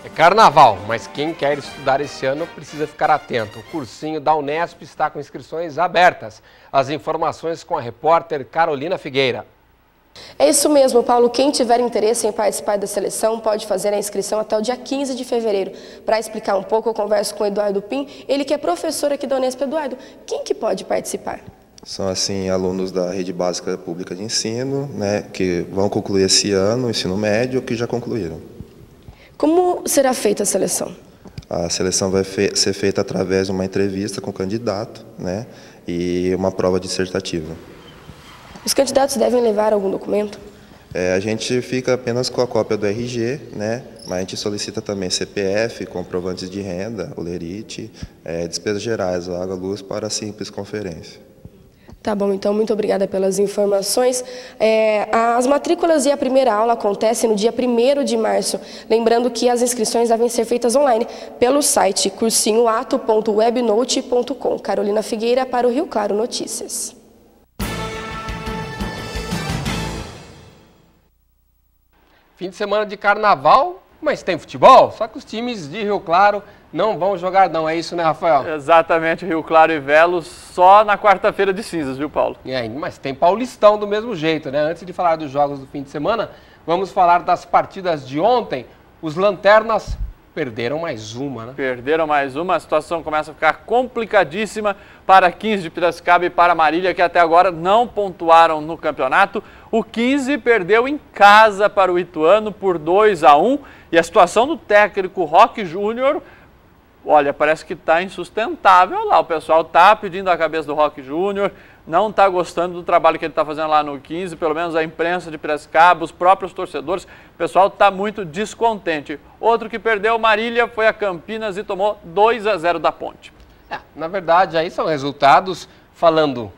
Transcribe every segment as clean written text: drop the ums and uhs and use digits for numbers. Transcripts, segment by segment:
É carnaval, mas quem quer estudar esse ano precisa ficar atento. O cursinho da Unesp está com inscrições abertas. As informações com a repórter Carolina Figueira. É isso mesmo, Paulo. Quem tiver interesse em participar da seleção pode fazer a inscrição até o dia 15 de fevereiro. Para explicar um pouco, eu converso com o Eduardo Pim, ele que é professor aqui da Unesp. Eduardo, quem que pode participar? São, assim, alunos da Rede Básica Pública de Ensino, né, que vão concluir esse ano o ensino médio ou que já concluíram. Como será feita a seleção? A seleção vai ser feita através de uma entrevista com o candidato, né, e uma prova dissertativa. Os candidatos devem levar algum documento? A gente fica apenas com a cópia do RG, né, mas a gente solicita também CPF, comprovantes de renda, olerite, despesas gerais, água, luz para a simples conferência. Tá bom, então, muito obrigada pelas informações. As matrículas e a primeira aula acontecem no dia 1º de março. Lembrando que as inscrições devem ser feitas online pelo site cursinhoato.webnote.com. Carolina Figueira para o Rio Claro Notícias. Fim de semana de carnaval, mas tem futebol, só que os times de Rio Claro não vão jogar não, é isso, né, Rafael? Exatamente, Rio Claro e Velos só na quarta-feira de cinzas, viu, Paulo? Mas tem Paulistão do mesmo jeito, né? Antes de falar dos jogos do fim de semana, vamos falar das partidas de ontem. Os Lanternas perderam mais uma, né? Perderam mais uma, a situação começa a ficar complicadíssima para 15 de Piracicaba e para Marília, que até agora não pontuaram no campeonato. O 15 perdeu em casa para o Ituano por 2-1 e a situação do técnico Roque Júnior, olha, parece que está insustentável lá. O pessoal está pedindo a cabeça do Roque Júnior, não está gostando do trabalho que ele está fazendo lá no 15, pelo menos a imprensa de Piracicaba, os próprios torcedores, o pessoal está muito descontente. Outro que perdeu, Marília, foi a Campinas e tomou 2-0 da Ponte. Na verdade, aí são resultados, falando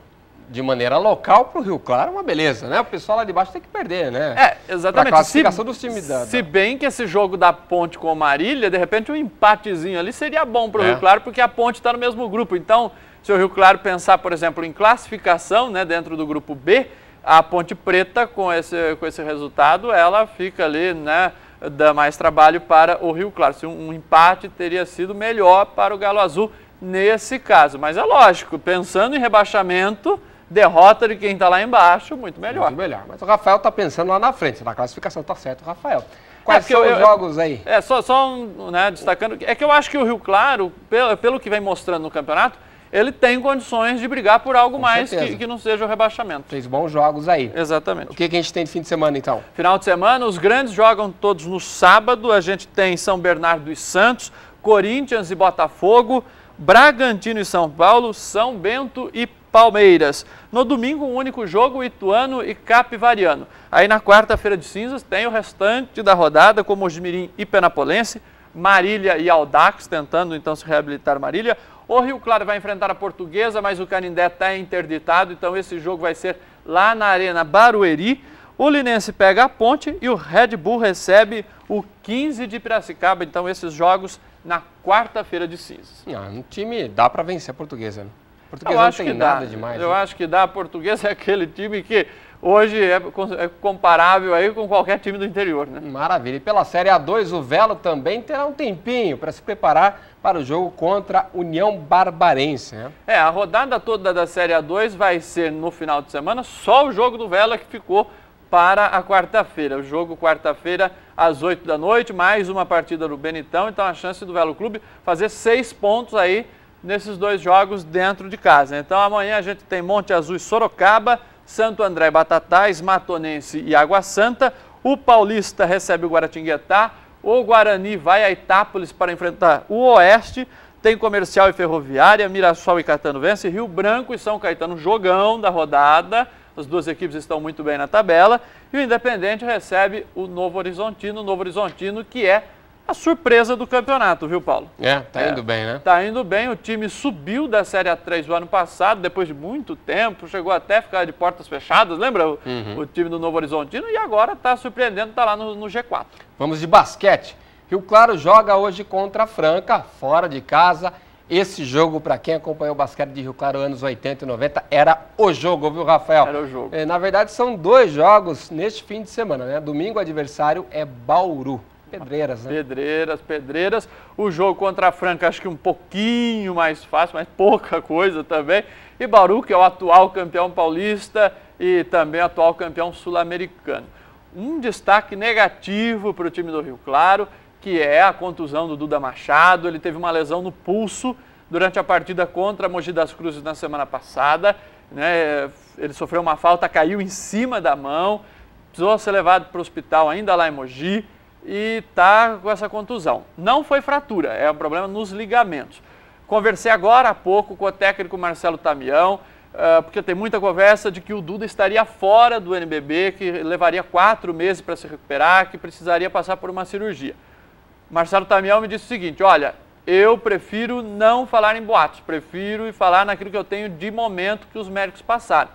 de maneira local, para o Rio Claro, uma beleza, né? O pessoal lá de baixo tem que perder, né? Exatamente. Pra classificação dos times se bem que esse jogo da Ponte com a Marília, de repente um empatezinho ali seria bom para o Rio Claro, porque a Ponte está no mesmo grupo. Então, se o Rio Claro pensar, por exemplo, em classificação, né, dentro do grupo B, a Ponte Preta, com esse resultado, ela fica ali, né, dá mais trabalho para o Rio Claro. Se um empate teria sido melhor para o Galo Azul nesse caso. Mas é lógico, pensando em rebaixamento, derrota de quem está lá embaixo, muito melhor. Muito melhor. Mas o Rafael está pensando lá na frente, na classificação, tá certo, Rafael. Quais são os jogos aí? Né, destacando, é que eu acho que o Rio Claro, pelo que vem mostrando no campeonato, ele tem condições de brigar por algo mais que não seja o rebaixamento. Fez bons jogos aí. Exatamente. O que a gente tem de fim de semana, então? Final de semana, os grandes jogam todos no sábado. A gente tem São Bernardo e Santos, Corinthians e Botafogo, Bragantino e São Paulo, São Bento e Palmeiras. No domingo, um único jogo, Ituano e Capivariano. Aí na quarta-feira de cinzas tem o restante da rodada, como Mojimirim e Penapolense, Marília e Audax, tentando então se reabilitar Marília. O Rio Claro vai enfrentar a Portuguesa, mas o Canindé está interditado, então esse jogo vai ser lá na Arena Barueri. O Linense pega a Ponte e o Red Bull recebe o 15 de Piracicaba. Então esses jogos na quarta-feira de cinzas. Um time dá para vencer a Portuguesa, né? A Portuguesa não tem nada demais. Eu acho que dá. A Portuguesa é aquele time que hoje é comparável aí com qualquer time do interior, né? Maravilha. E pela Série A2, o Velo também terá um tempinho para se preparar para o jogo contra a União Barbarense, né? A rodada toda da Série A2 vai ser no final de semana, só o jogo do Velo é que ficou para a quarta-feira. O jogo quarta-feira às 8 da noite, mais uma partida do Benitão, então a chance do Velo Clube fazer 6 pontos aí nesses dois jogos dentro de casa. Então amanhã a gente tem Monte Azul e Sorocaba, Santo André e Batatais, Matonense e Água Santa. O Paulista recebe o Guaratinguetá, o Guarani vai a Itápolis para enfrentar o Oeste, tem Comercial e Ferroviária, Mirassol e Catanovense, Rio Branco e São Caetano, jogão da rodada. As duas equipes estão muito bem na tabela. E o Independente recebe o Novo Horizontino que é a surpresa do campeonato, viu, Paulo? Tá indo bem, né? Tá indo bem, o time subiu da Série A3 do ano passado, depois de muito tempo, chegou até a ficar de portas fechadas, lembra o time do Novo Horizontino? E agora está surpreendendo, está lá no G4. Vamos de basquete. Rio Claro joga hoje contra a Franca, fora de casa. Esse jogo, para quem acompanhou o basquete de Rio Claro anos 80 e 90, era o jogo, viu, Rafael? Era o jogo. Na verdade, são 2 jogos neste fim de semana, né? Domingo, o adversário é Bauru. Pedreiras, né? Pedreiras. O jogo contra a Franca acho que um pouquinho mais fácil, mas pouca coisa também. E Bauru, que é o atual campeão paulista e também atual campeão sul-americano. Um destaque negativo para o time do Rio Claro, que é a contusão do Duda Machado. Ele teve uma lesão no pulso durante a partida contra a Mogi das Cruzes na semana passada, né? Ele sofreu uma falta, caiu em cima da mão, precisou ser levado para o hospital ainda lá em Mogi e está com essa contusão. Não foi fratura, é um problema nos ligamentos. Conversei agora há pouco com o técnico Marcelo Tamião, porque tem muita conversa de que o Duda estaria fora do NBB, que levaria 4 meses para se recuperar, que precisaria passar por uma cirurgia. Marcelo Tamião me disse o seguinte: olha, eu prefiro não falar em boatos, prefiro falar naquilo que eu tenho de momento que os médicos passaram.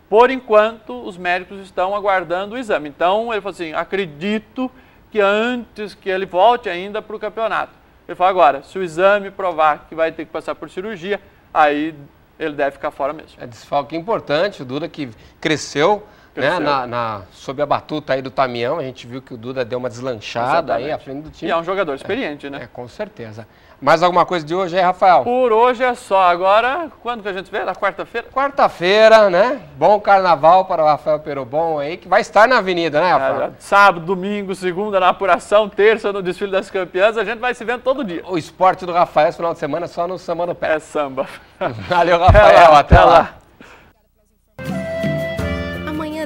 Por enquanto, os médicos estão aguardando o exame. Então, ele falou assim, acredito que antes que ele volte ainda para o campeonato. Ele falou agora, se o exame provar que vai ter que passar por cirurgia, aí ele deve ficar fora mesmo. É desfalque importante, o Duda que cresceu. Né, sob a batuta aí do Tamião, a gente viu que o Duda deu uma deslanchada aí à frente do time. E é um jogador experiente, né? Com certeza. Mais alguma coisa de hoje aí, Rafael? Por hoje é só. Agora, quando que a gente vê? Na quarta-feira? Quarta-feira, né? Bom carnaval para o Rafael Perobon aí, que vai estar na avenida, né, Rafael? Sábado, domingo, segunda na apuração, terça no desfile das campeãs, a gente vai se vendo todo dia. O esporte do Rafael esse final de semana é só no Samba no Pé. É samba. Valeu, Rafael. Até lá.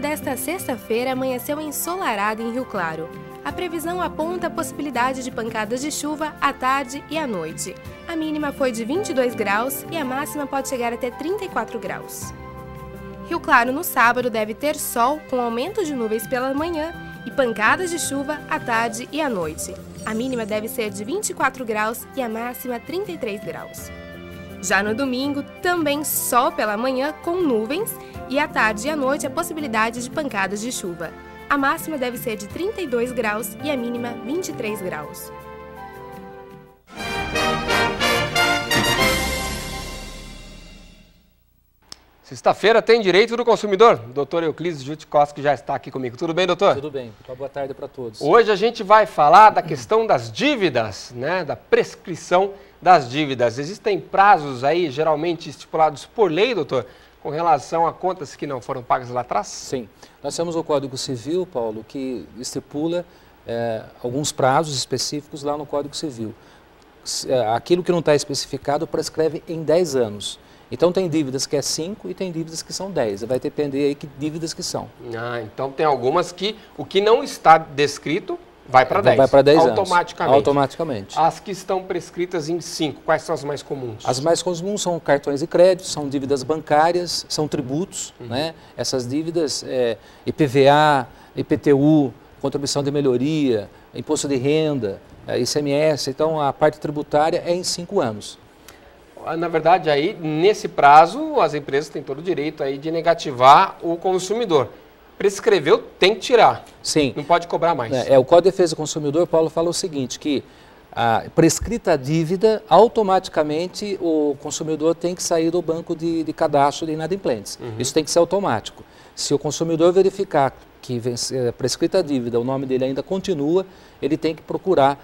Desta sexta-feira amanheceu ensolarado em Rio Claro. A previsão aponta a possibilidade de pancadas de chuva à tarde e à noite. A mínima foi de 22 graus e a máxima pode chegar até 34 graus. Rio Claro no sábado deve ter sol com aumento de nuvens pela manhã e pancadas de chuva à tarde e à noite. A mínima deve ser de 24 graus e a máxima 33 graus. Já no domingo, também sol pela manhã com nuvens e à tarde e à noite a possibilidade de pancadas de chuva. A máxima deve ser de 32 graus e a mínima 23 graus. Sexta-feira tem Direito do Consumidor. Doutor Euclides Jutikoski já está aqui comigo. Tudo bem, doutor? Tudo bem. Boa tarde para todos. Hoje a gente vai falar da questão das dívidas, né? Da prescrição das dívidas. Existem prazos aí, geralmente estipulados por lei, doutor, com relação a contas que não foram pagas lá atrás? Sim. Nós temos o Código Civil, Paulo, que estipula alguns prazos específicos lá no Código Civil. Aquilo que não está especificado prescreve em 10 anos. Então tem dívidas que é 5 e tem dívidas que são 10. Vai depender aí que dívidas que são. Então tem algumas que o que não está descrito vai para 10. Vai para 10 automaticamente. Anos. Automaticamente. As que estão prescritas em 5, quais são as mais comuns? As mais comuns são cartões de crédito, são dívidas bancárias, são tributos, né? Essas dívidas, IPVA, IPTU, contribuição de melhoria, imposto de renda, ICMS. Então a parte tributária é em 5 anos. Na verdade, aí, nesse prazo, as empresas têm todo o direito aí de negativar o consumidor. Prescreveu, tem que tirar. Sim. Não pode cobrar mais. O Código de Defesa do Consumidor, Paulo, fala o seguinte, que prescrita a dívida, automaticamente o consumidor tem que sair do banco de cadastro de inadimplentes. Isso tem que ser automático. Se o consumidor verificar que prescrita a dívida, o nome dele ainda continua, ele tem que procurar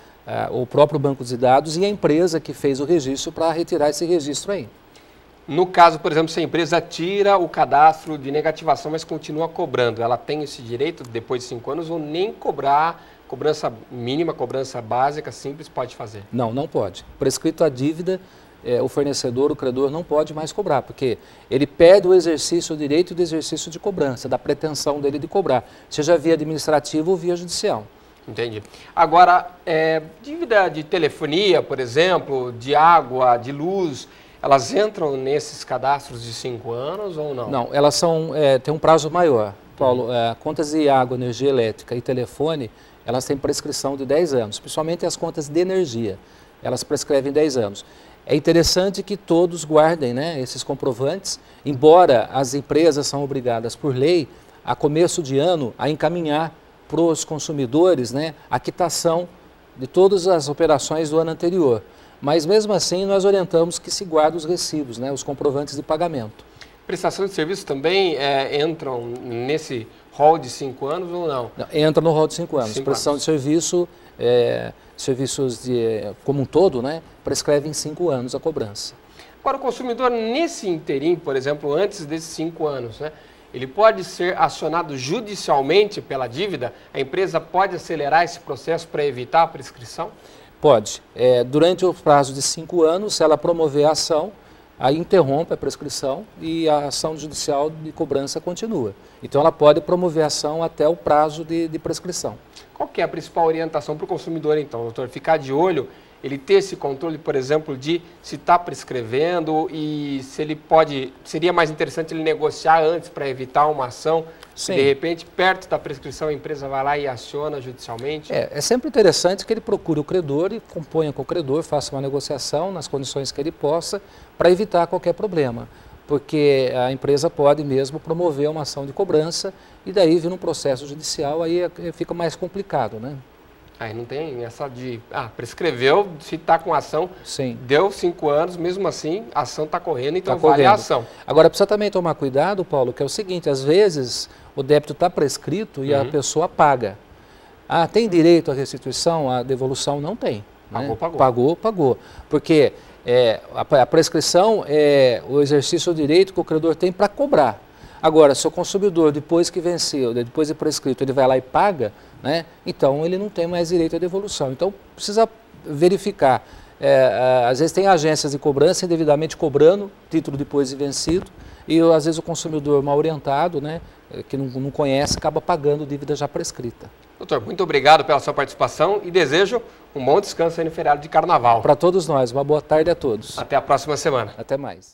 o próprio banco de dados e a empresa que fez o registro para retirar esse registro aí. No caso, por exemplo, se a empresa tira o cadastro de negativação, mas continua cobrando, ela tem esse direito, depois de 5 anos, ou nem cobrar, cobrança mínima, cobrança básica, simples, pode fazer? Não, não pode. Prescrito a dívida, o fornecedor, o credor, não pode mais cobrar, porque ele perde o exercício, o direito de exercício de cobrança, da pretensão dele de cobrar, seja via administrativa ou via judicial. Entendi. Agora, dívida de telefonia, por exemplo, de água, de luz, elas entram nesses cadastros de 5 anos ou não? Não, elas têm um prazo maior. Paulo, contas de água, energia elétrica e telefone, elas têm prescrição de 10 anos, principalmente as contas de energia, elas prescrevem 10 anos. É interessante que todos guardem, né, esses comprovantes, embora as empresas são obrigadas por lei, a começo de ano, a encaminhar para os consumidores, né, a quitação de todas as operações do ano anterior. Mas mesmo assim nós orientamos que se guardem os recibos, né, os comprovantes de pagamento. Prestação de serviço também entram nesse rol de 5 anos ou não? Não, entra no rol de 5 anos. Prestação de serviço, serviços como um todo, né, prescreve em 5 anos a cobrança. Agora, o consumidor, nesse interim, por exemplo, antes desses 5 anos, né, ele pode ser acionado judicialmente pela dívida? A empresa pode acelerar esse processo para evitar a prescrição? Pode. Durante o prazo de 5 anos, se ela promover a ação, aí interrompe a prescrição e a ação judicial de cobrança continua. Então, ela pode promover a ação até o prazo de prescrição. Qual que é a principal orientação para o consumidor, então, doutor? Ficar de olho, ele ter esse controle, por exemplo, de se está prescrevendo e se ele pode... Seria mais interessante ele negociar antes para evitar uma ação? Sim. De repente, perto da prescrição, a empresa vai lá e aciona judicialmente? É sempre interessante que ele procure o credor e componha com o credor, faça uma negociação nas condições que ele possa, para evitar qualquer problema. Porque a empresa pode mesmo promover uma ação de cobrança e daí vir um processo judicial, aí fica mais complicado, né? Aí não tem essa de, prescreveu, se está com ação, Sim. Deu 5 anos, mesmo assim, a ação está correndo, então Tá vale a ação. Agora, precisa também tomar cuidado, Paulo, que é o seguinte, às vezes o débito está prescrito e a pessoa paga. Tem direito à restituição, à devolução? Não tem. Pagou, né? pagou. Pagou. Porque a prescrição é o exercício do direito que o credor tem para cobrar. Agora, se o consumidor, depois que venceu, depois de prescrito, ele vai lá e paga, né, então ele não tem mais direito à devolução. Então, precisa verificar. Às vezes tem agências de cobrança indevidamente cobrando título depois de vencido e às vezes o consumidor mal orientado, né, que não conhece, acaba pagando dívida já prescrita. Doutor, muito obrigado pela sua participação e desejo um bom descanso aí no feriado de Carnaval. Para todos nós, uma boa tarde a todos. Até a próxima semana. Até mais.